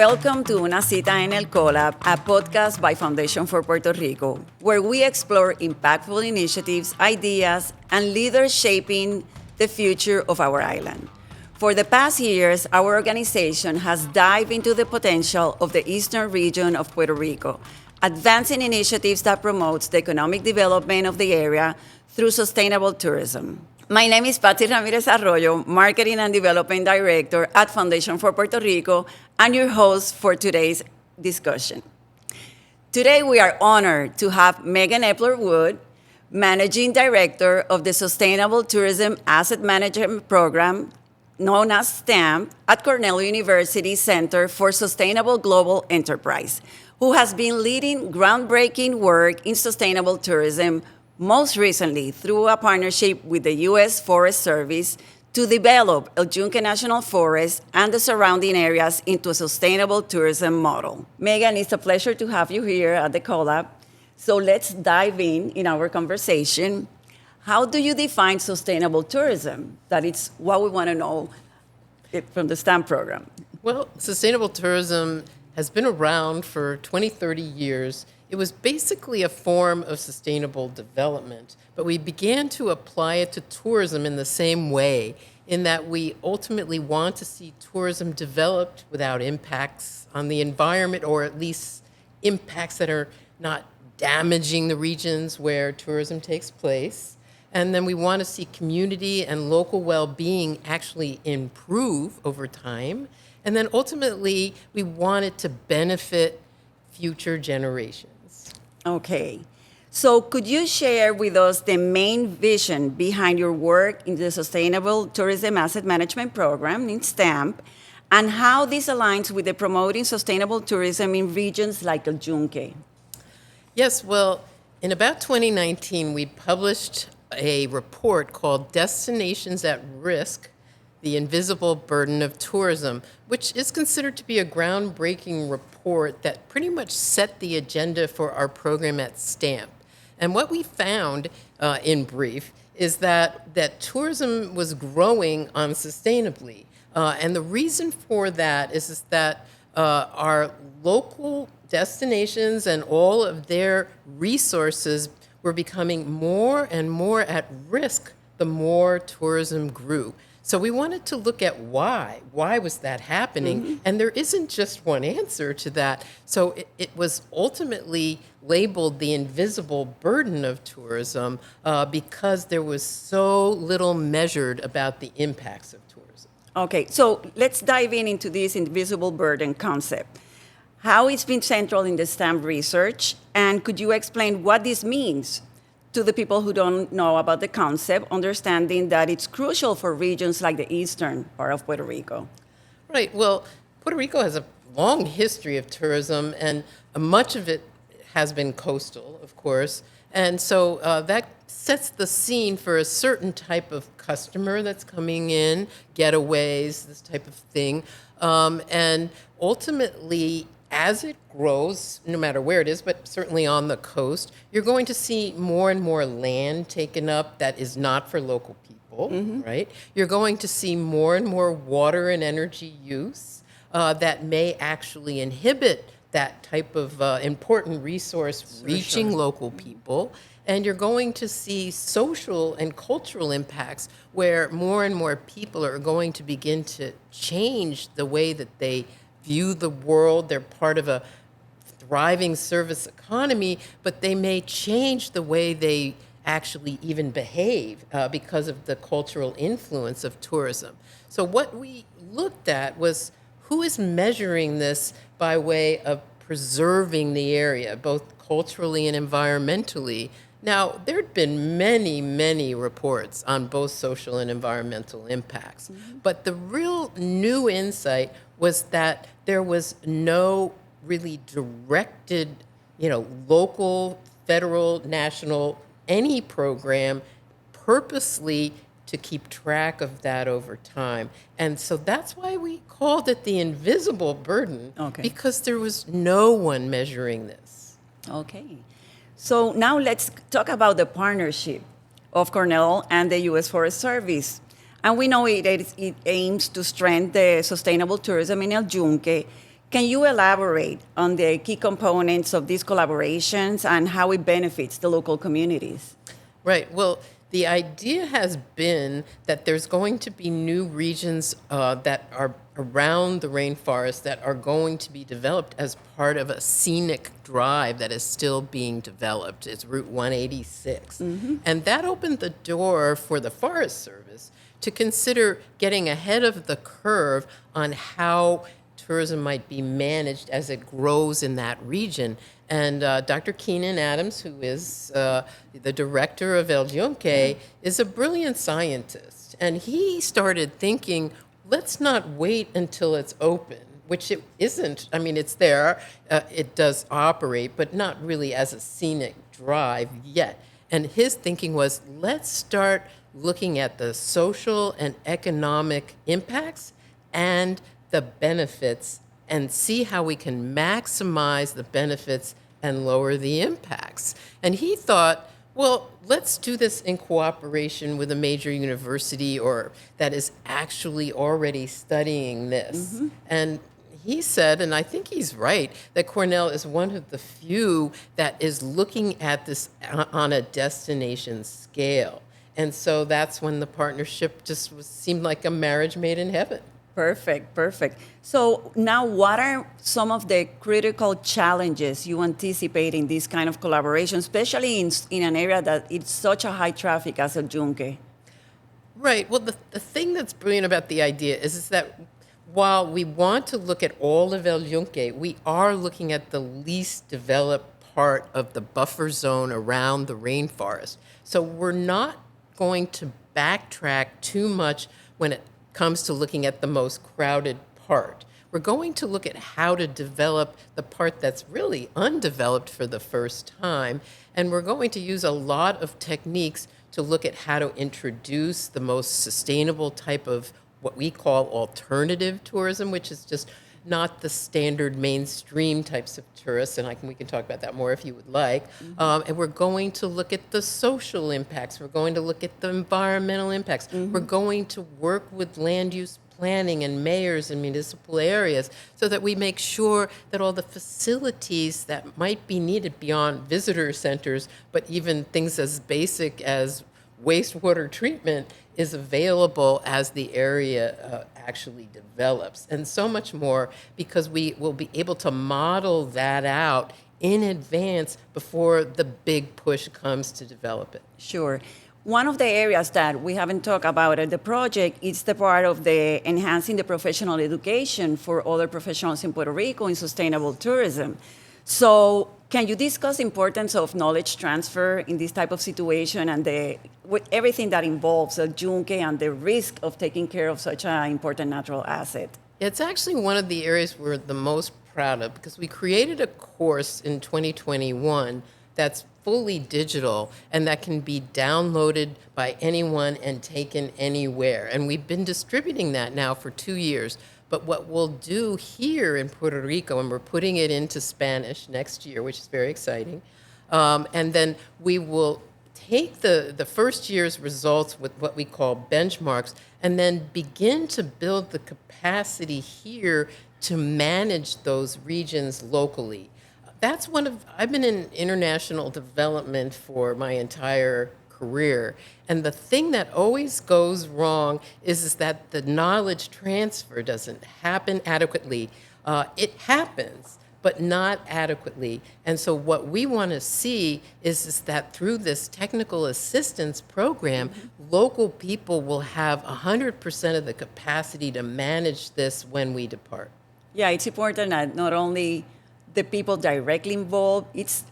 Welcome to Una Cita en el Colab, a podcast by Foundation for Puerto Rico, where we explore impactful initiatives, ideas, and leaders shaping the future of our island. For the past years, our organization has dived into the potential of the eastern region of Puerto Rico, advancing initiatives that promote the economic development of the area through sustainable tourism. My name is Patsy Ramirez Arroyo, Marketing and Development Director at Foundation for Puerto Rico, and your host for today's discussion. Today, we are honored to have Megan Epler Wood, Managing Director of the Sustainable Tourism Asset Management Program, known as STAMP, at Cornell University Center for Sustainable Global Enterprise, who has been leading groundbreaking work in sustainable tourism, most recently through a partnership with the U.S. Forest Service to develop El Yunque National Forest and the surrounding areas into a sustainable tourism model. Megan, it's a pleasure to have you here at the Colab. So let's dive in our conversation. How do you define sustainable tourism? That is what we want to know from the STAMP program. Well, sustainable tourism has been around for 20, 30 years. It was basically a form of sustainable development, but we began to apply it to tourism in the same way, in that we ultimately want to see tourism developed without impacts on the environment, or at least impacts that are not damaging the regions where tourism takes place. And then we want to see community and local well-being actually improve over time. And then ultimately, we want it to benefit future generations. Okay. So could you share with us the main vision behind your work in the Sustainable Tourism Asset Management Program in STAMP, and how this aligns with the promoting sustainable tourism in regions like El Yunque? Yes, well, in about 2019, we published a report called Destinations at Risk, the Invisible Burden of Tourism, which is considered to be a groundbreaking report that pretty much set the agenda for our program at STAMP. And what we found, in brief, is that tourism was growing unsustainably. And the reason for that is that our local destinations and all of their resources were becoming more and more at risk the more tourism grew. So we wanted to look at why. Why was that happening? Mm-hmm. And there isn't just one answer to that. So it was ultimately labeled the invisible burden of tourism because there was so little measured about the impacts of tourism. Okay, so let's dive into this invisible burden concept. How it's been central in the STAMP research, and could you explain what this means to the people who don't know about the concept, understanding that it's crucial for regions like the eastern part of Puerto Rico? Right. Well, Puerto Rico has a long history of tourism, and much of it has been coastal, of course. And so that sets the scene for a certain type of customer that's coming in, getaways, this type of thing. And ultimately, as it grows, no matter where it is, but certainly on the coast, you're going to see more and more land taken up that is not for local people, mm-hmm. right? You're going to see more and more water and energy use that may actually inhibit that type of important resource reaching local people. And you're going to see social and cultural impacts where more and more people are going to begin to change the way that they view the world. They're part of a thriving service economy, but they may change the way they actually even behave because of the cultural influence of tourism. So what we looked at was who is measuring this by way of preserving the area, both culturally and environmentally. Now, there'd been many, many reports on both social and environmental impacts, mm-hmm. but the real new insight was that there was no really directed, local, federal, national, any program purposely to keep track of that over time. And so that's why we called it the invisible burden, because there was no one measuring this. Okay. So now let's talk about the partnership of Cornell and the U.S. Forest Service. And we know it aims to strengthen the sustainable tourism in El Yunque. Can you elaborate on the key components of these collaborations and how it benefits the local communities? Right. Well, the idea has been that there's going to be new regions that are around the rainforest that are going to be developed as part of a scenic drive that is still being developed. It's Route 186. And that opened the door for the Forest Service to consider getting ahead of the curve on how tourism might be managed as it grows in that region. And Dr. Keenan Adams, who is the director of Yunque, is a brilliant scientist. And he started thinking, let's not wait until it's open, which it isn't. I mean, it's there. It does operate, but not really as a scenic drive yet. And his thinking was, let's start looking at the social and economic impacts and the benefits and see how we can maximize the benefits and lower the impacts. And he thought, well, let's do this in cooperation with a major university or that is actually already studying this. And he said, and I think he's right, that Cornell is one of the few that is looking at this on a destination scale. And so that's when the partnership just seemed like a marriage made in heaven. Perfect, perfect. So now what are some of the critical challenges you anticipate in this kind of collaboration, especially in an area that it's such a high traffic as Yunque? Right. Well, the thing that's brilliant about the idea is that while we want to look at all of Yunque, we are looking at the least developed part of the buffer zone around the rainforest. So we're not going to backtrack too much when it comes to looking at the most crowded part. We're going to look at how to develop the part that's really undeveloped for the first time, and we're going to use a lot of techniques to look at how to introduce the most sustainable type of what we call alternative tourism, which is just not the standard mainstream types of tourists, and we can talk about that more if you would like. And we're going to look at the social impacts. We're going to look at the environmental impacts. We're going to work with land use planning and mayors and municipal areas so that we make sure that all the facilities that might be needed beyond visitor centers, but even things as basic as wastewater treatment is available as the area actually develops, and so much more, because we will be able to model that out in advance before the big push comes to develop it. Sure. One of the areas that we haven't talked about at the project is the part of the enhancing the professional education for other professionals in Puerto Rico in sustainable tourism. So can you discuss the importance of knowledge transfer in this type of situation and with everything that involves Yunque and the risk of taking care of such an important natural asset? It's actually one of the areas we're the most proud of, because we created a course in 2021 that's fully digital and that can be downloaded by anyone and taken anywhere. And we've been distributing that now for 2 years. But what we'll do here in Puerto Rico, and we're putting it into Spanish next year, which is very exciting, and then we will take the first year's results with what we call benchmarks and then begin to build the capacity here to manage those regions locally. I've been in international development for my entire career, and the thing that always goes wrong is that the knowledge transfer doesn't happen adequately. It happens, but not adequately. And so what we want to see is that through this technical assistance program, local people will have 100% of the capacity to manage this when we depart. Yeah, it's important that not only the people directly involved, it's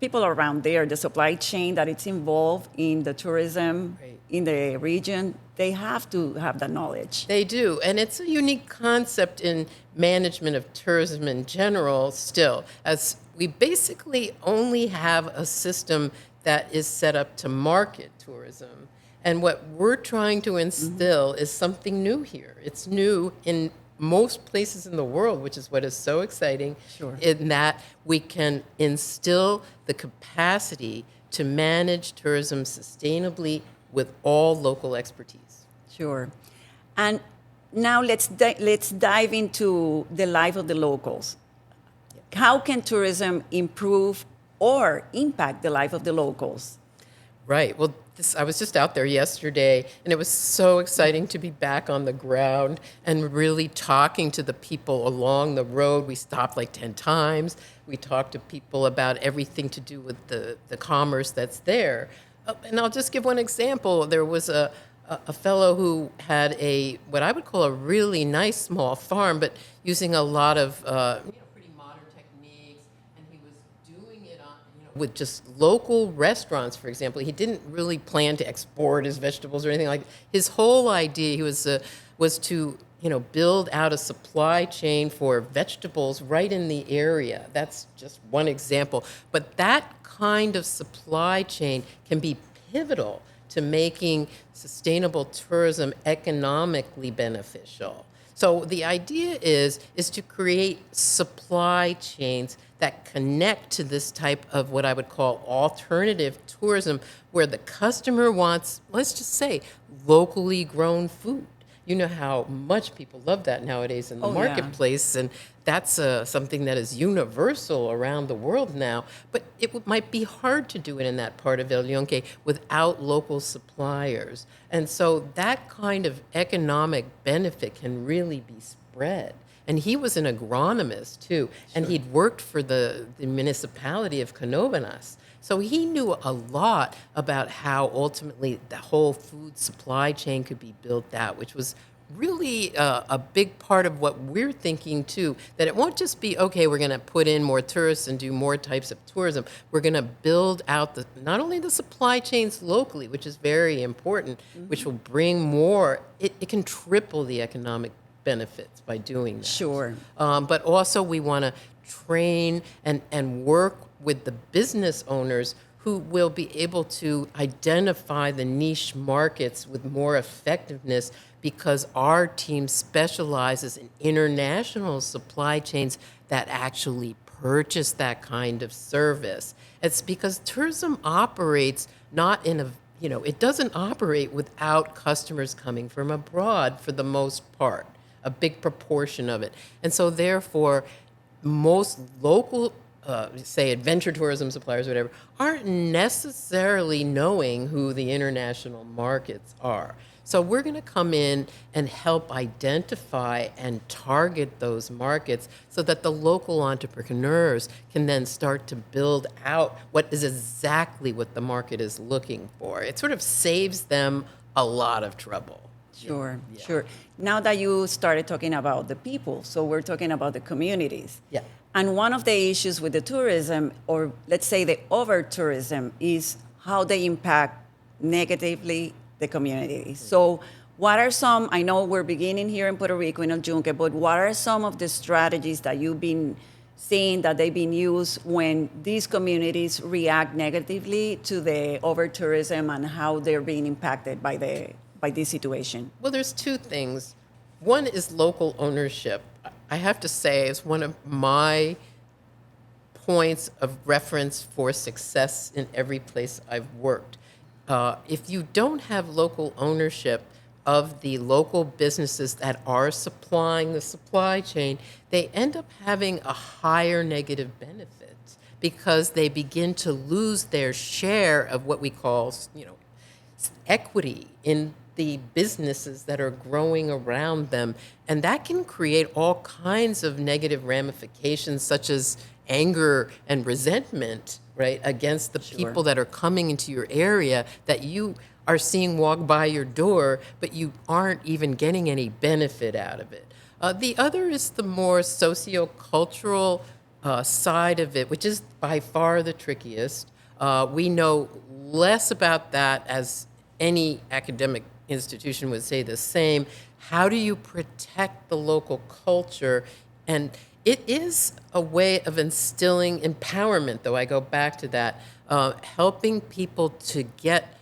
people around there, the supply chain that it's involved in the tourism in the region, they have to have that knowledge. They do, and it's a unique concept in management of tourism in general still, as we basically only have a system that is set up to market tourism. And what we're trying to instill is something new here. It's new in most places in the world, which is what is so exciting, in that we can instill the capacity to manage tourism sustainably with all local expertise. Sure. And now let's dive into the life of the locals. How can tourism improve or impact the life of the locals? Right. Well, I was just out there yesterday, and it was so exciting to be back on the ground and really talking to the people along the road. We stopped like 10 times. We talked to people about everything to do with the commerce that's there. And I'll just give one example. There was a fellow who had what I would call a really nice small farm, but using a lot of pretty modern techniques, and he was doing it with just local restaurants, for example. He didn't really plan to export his vegetables or anything like that. His whole idea was to build out a supply chain for vegetables right in the area. That's just one example. But that kind of supply chain can be pivotal to making sustainable tourism economically beneficial. So the idea is to create supply chains that connect to this type of what I would call alternative tourism, where the customer wants, let's just say, locally grown food. You know how much people love that nowadays in the marketplace, and that's something that is universal around the world now. But it might be hard to do it in that part of El Yunque without local suppliers. And so that kind of economic benefit can really be spread. And he was an agronomist, too, and he'd worked for the municipality of Canóvanas. So he knew a lot about how ultimately the whole food supply chain could be built out, which was really a big part of what we're thinking, too, that it won't just be, okay, we're going to put in more tourists and do more types of tourism. We're going to build out not only the supply chains locally, which is very important, which will bring more, it can triple the economic benefits by doing that. Sure. But also we want to train and work with the business owners who will be able to identify the niche markets with more effectiveness, because our team specializes in international supply chains that actually purchase that kind of service. It's because tourism operates not in it doesn't operate without customers coming from abroad for the most part, a big proportion of it. And so therefore, most local say adventure tourism suppliers, whatever, aren't necessarily knowing who the international markets are. So we're going to come in and help identify and target those markets so that the local entrepreneurs can then start to build out what is exactly what the market is looking for. It sort of saves them a lot of trouble. Sure, sure. Now that you started talking about the people, so we're talking about the communities. Yeah. And one of the issues with the tourism, or let's say the over-tourism, is how they impact negatively the community. So what are some, I know we're beginning here in Puerto Rico, in El Yunque, but what are some of the strategies that you've been seeing that they've been used when these communities react negatively to the over-tourism and how they're being impacted by this situation? Well, there's two things. One is local ownership. I have to say, it's one of my points of reference for success in every place I've worked. If you don't have local ownership of the local businesses that are supplying the supply chain, they end up having a higher negative benefit because they begin to lose their share of what we call, equity in the businesses that are growing around them. And that can create all kinds of negative ramifications, such as anger and resentment, right, against the people that are coming into your area that you are seeing walk by your door, but you aren't even getting any benefit out of it. The other is the more sociocultural side of it, which is by far the trickiest. We know less about that, as any academic institution would say the same. How do you protect the local culture? And it is a way of instilling empowerment, though I go back to that, helping people to get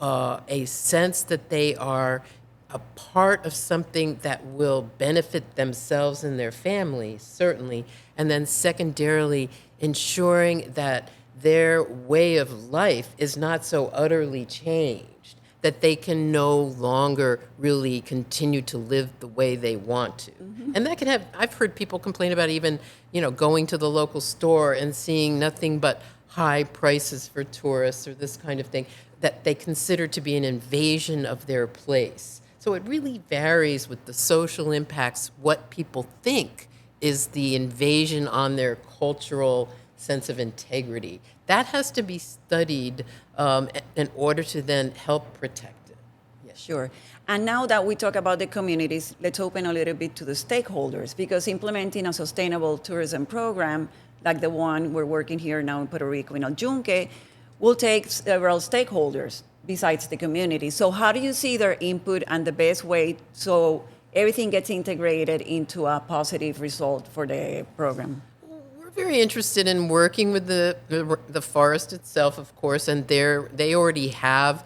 a sense that they are a part of something that will benefit themselves and their families, certainly, and then secondarily ensuring that their way of life is not so utterly changed, that they can no longer really continue to live the way they want to. And that can have, I've heard people complain about even, going to the local store and seeing nothing but high prices for tourists or this kind of thing that they consider to be an invasion of their place. So it really varies with the social impacts, what people think is the invasion on their cultural sense of integrity. That has to be studied in order to then help protect it. Yes. Sure. And now that we talk about the communities, let's open a little bit to the stakeholders, because implementing a sustainable tourism program like the one we're working here now in Puerto Rico, Yunque, will take several stakeholders besides the community. So how do you see their input and the best way so everything gets integrated into a positive result for the program? We're very interested in working with the forest itself, of course, and they already have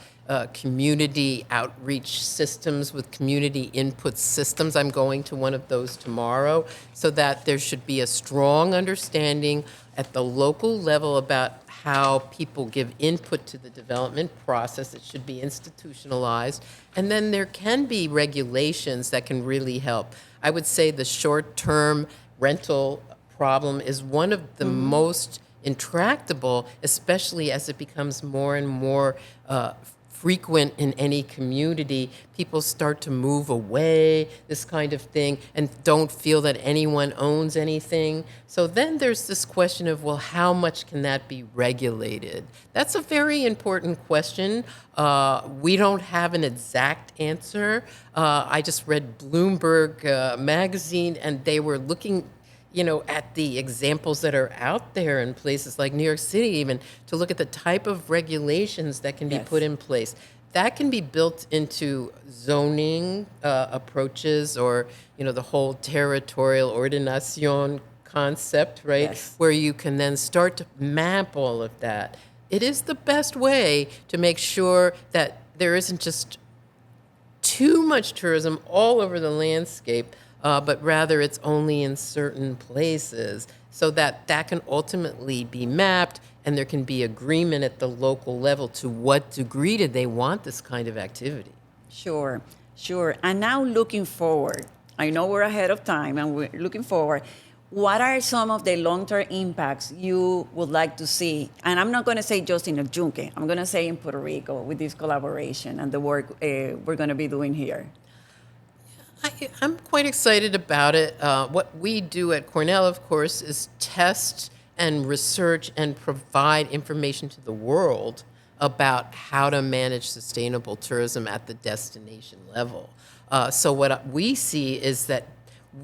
community outreach systems with community input systems. I'm going to one of those tomorrow, so that there should be a strong understanding at the local level about how people give input to the development process. It should be institutionalized. And then there can be regulations that can really help. I would say the short-term rental problem is one of the most intractable, especially as it becomes more and more frequent in any community. People start to move away, this kind of thing, and don't feel that anyone owns anything. So then there's this question of, well, how much can that be regulated? That's a very important question. We don't have an exact answer. I just read Bloomberg magazine, and they were looking at the examples that are out there in places like New York City, even to look at the type of regulations that can be put in place. That can be built into zoning approaches, or, the whole territorial ordinación concept, right? Yes. Where you can then start to map all of that. It is the best way to make sure that there isn't just too much tourism all over the landscape, but rather it's only in certain places, so that can ultimately be mapped, and there can be agreement at the local level to what degree do they want this kind of activity. Sure. And now looking forward, I know we're ahead of time and we're looking forward. What are some of the long-term impacts you would like to see? And I'm not going to say just in Yunque, I'm going to say in Puerto Rico with this collaboration and the work we're going to be doing here. I'm quite excited about it. What we do at Cornell, of course, is test and research and provide information to the world about how to manage sustainable tourism at the destination level. So what we see is that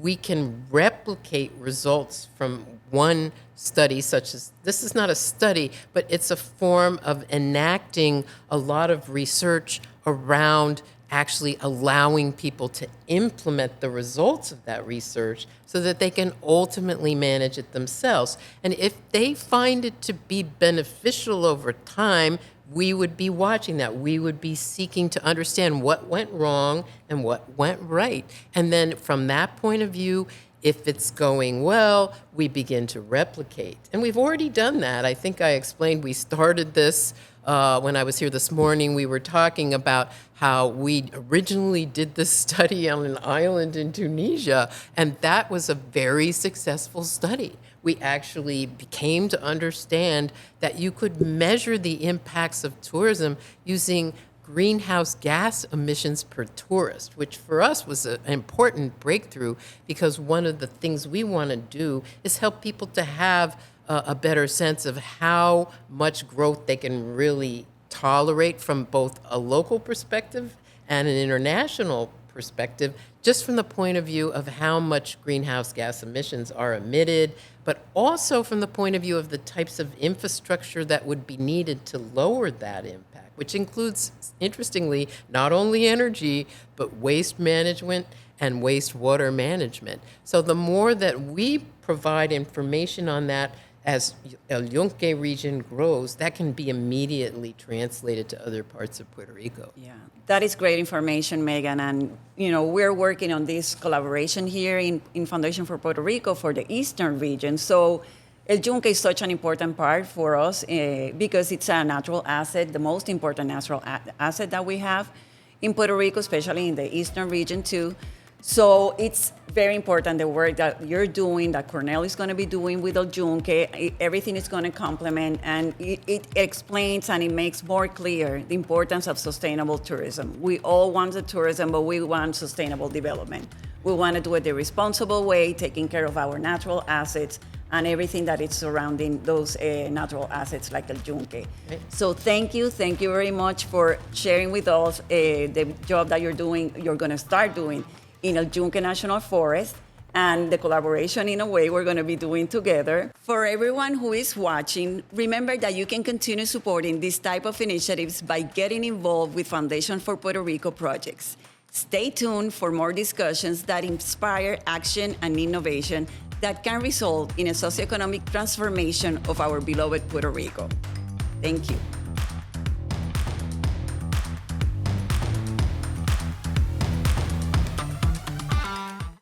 we can replicate results from one study, such as, this is not a study, but it's a form of enacting a lot of research around actually allowing people to implement the results of that research so that they can ultimately manage it themselves. And if they find it to be beneficial over time, we would be watching that. We would be seeking to understand what went wrong and what went right. And then from that point of view, if it's going well, we begin to replicate. And we've already done that. I think I explained we started this when I was here this morning. We were talking about how we originally did this study on an island in Tunisia, and that was a very successful study. We actually came to understand that you could measure the impacts of tourism using greenhouse gas emissions per tourist, which for us was an important breakthrough, because one of the things we want to do is help people to have a better sense of how much growth they can really tolerate from both a local perspective and an international perspective, just from the point of view of how much greenhouse gas emissions are emitted, but also from the point of view of the types of infrastructure that would be needed to lower that impact, which includes, interestingly, not only energy, but waste management and wastewater management. So the more that we provide information on that, as El Yunque region grows, that can be immediately translated to other parts of Puerto Rico. Yeah, that is great information, Megan. And, we're working on this collaboration here in Foundation for Puerto Rico for the Eastern region. So El Yunque is such an important part for us because it's a natural asset, the most important natural asset that we have in Puerto Rico, especially in the eastern region too. So it's very important, the work that you're doing, that Cornell is going to be doing with El Yunque. Everything is going to complement, and it explains and it makes more clear the importance of sustainable tourism. We all want the tourism, but we want sustainable development. We want to do it the responsible way, taking care of our natural assets and everything that is surrounding those natural assets like El Yunque. Right. So thank you very much for sharing with us the job that you're going to start doing in El Yunque National Forest, and the collaboration in a way we're going to be doing together. For everyone who is watching, remember that you can continue supporting this type of initiatives by getting involved with Foundation for Puerto Rico projects. Stay tuned for more discussions that inspire action and innovation that can result in a socioeconomic transformation of our beloved Puerto Rico. Thank you.